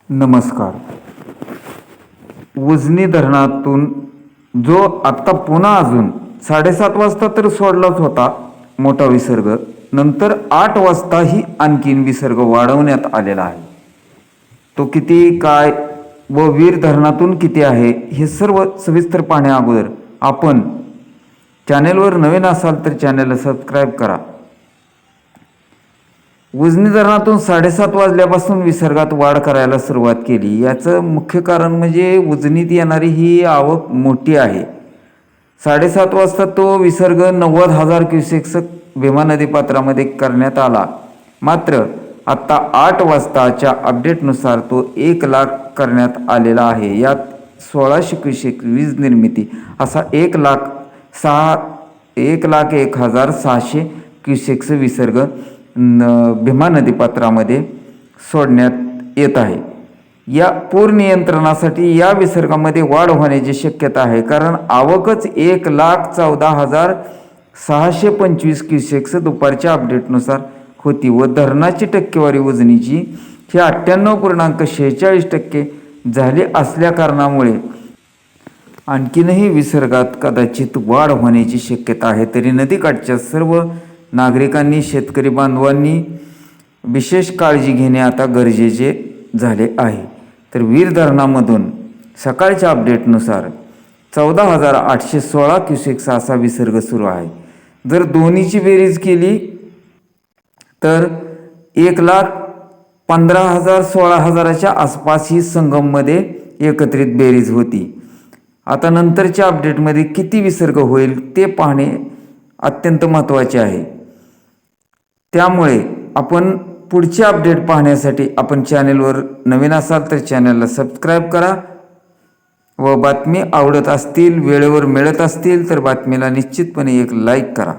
नमस्कार. उजनी धरणातून जो आत्ता पुन्हा अजून 7:30 वाजता तर सोडलाच होता मोठा विसर्ग, नंतर 8 वाजताही आणखीन विसर्ग वाढवण्यात आलेला आहे. तो किती काय व वीर धरणातून किती आहे हे सर्व सविस्तर पाहण्या अगोदर आपण चॅनेलवर नवीन असाल तर चॅनेलला सबस्क्राईब करा. उजनी धरणातून 7:30 वाजल्यापासून विसर्गात वाढ करायला सुरुवात केली. याचं मुख्य कारण म्हणजे उजनीत येणारी ही आवक मोठी आहे. 7:30 वाजता तो विसर्ग 90,000 क्युसेक्स भीमा नदी पात्रामध्ये करण्यात आला. मात्र आत्ता 8 वाजताच्या अपडेटनुसार तो 1,00,000 करण्यात आलेला आहे. यात 1600 क्युसेक वीज निर्मिती असा 1,01,600 क्युसेक्स विसर्ग भीमा नदी पात्रामध्ये सोडण्यात येत आहे. या पूर नियंत्रणासाठी या विसर्गामध्ये वाढ होण्याची शक्यता आहे, कारण आवकच 1,14,625 क्युसेक्स दुपारच्या अपडेटनुसार होती व धरणाची टक्केवारी उजनीची ही 98.46% झाली असल्या कारणामुळे आणखीनही विसर्गात कदाचित वाढ होण्याची शक्यता आहे. तरी नदीकाठच्या सर्व नागरिकांनी, शेतकरी बांधवांनी विशेष काळजी घेणे आता गरजेचे झाले आहे. तर वीर धरणामधून सकाळच्या अपडेटनुसार 14,816 क्युसेक्स असा विसर्ग सुरू आहे. जर दोन्हीची बेरीज केली तर 1,15,000 16,000च्या आसपास ही संगममध्ये एकत्रित बेरीज होती. आता नंतरच्या अपडेटमध्ये किती विसर्ग होईल ते पाहणे अत्यंत महत्त्वाचे आहे. त्यामुळे आपण पुढचे अपडेट पाहण्यासाठी आपण चॅनेलवर नवीन असाल तर चॅनेलला सबस्क्राईब करा व बातमी आवडत असतील, वेळेवर मिळत असतील तर बातमीला निश्चितपणे एक लाईक करा.